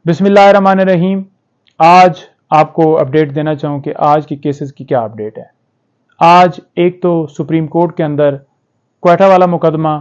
बिस्मिल्लाहिर्रहमानिर्रहीम। आज आपको अपडेट देना चाहूँ कि आज के केसेस की क्या अपडेट है। आज एक तो सुप्रीम कोर्ट के अंदर क्वेटा वाला मुकदमा,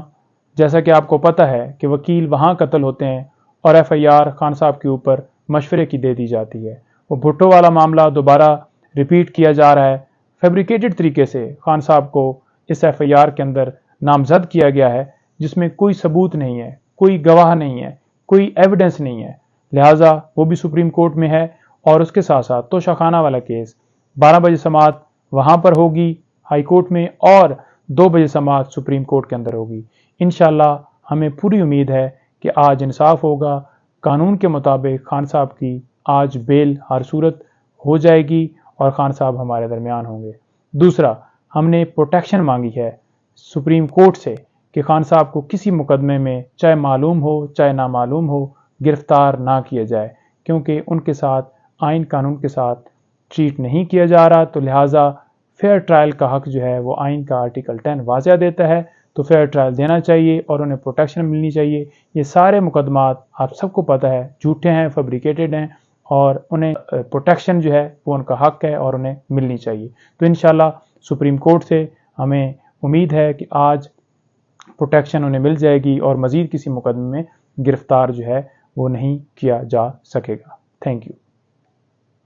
जैसा कि आपको पता है कि वकील वहाँ कत्ल होते हैं और FIR खान साहब के ऊपर मशवरे की दे दी जाती है। वो भुट्टो वाला मामला दोबारा रिपीट किया जा रहा है। फैब्रिकेटेड तरीके से खान साहब को इस FIR के अंदर नामजद किया गया है, जिसमें कोई सबूत नहीं है, कोई गवाह नहीं है, कोई एविडेंस नहीं है। लिहाजा वो भी सुप्रीम कोर्ट में है। और उसके साथ साथ तोशाखाना वाला केस 12 बजे समाअत वहाँ पर होगी हाई कोर्ट में, और 2 बजे समाअत सुप्रीम कोर्ट के अंदर होगी। इंशाल्लाह हमें पूरी उम्मीद है कि आज इंसाफ होगा। कानून के मुताबिक खान साहब की आज बेल हर सूरत हो जाएगी और खान साहब हमारे दरमियान होंगे। दूसरा, हमने प्रोटेक्शन मांगी है सुप्रीम कोर्ट से कि खान साहब को किसी मुकदमे में चाहे मालूम हो चाहे ना मालूम हो गिरफ्तार ना किया जाए, क्योंकि उनके साथ आइन कानून के साथ ट्रीट नहीं किया जा रहा। तो लिहाजा फेयर ट्रायल का हक जो है वो आइन का आर्टिकल 10 वाज़ह देता है, तो फेयर ट्रायल देना चाहिए और उन्हें प्रोटेक्शन मिलनी चाहिए। ये सारे मुकदमात आप सबको पता है झूठे हैं, फैब्रिकेटेड हैं, और उन्हें प्रोटेक्शन जो है वो उनका हक है और उन्हें मिलनी चाहिए। तो इंशाल्लाह सुप्रीम कोर्ट से हमें उम्मीद है कि आज प्रोटेक्शन उन्हें मिल जाएगी और मज़ीद किसी मुकदमे में गिरफ्तार जो है वो नहीं किया जा सकेगा। Thank you.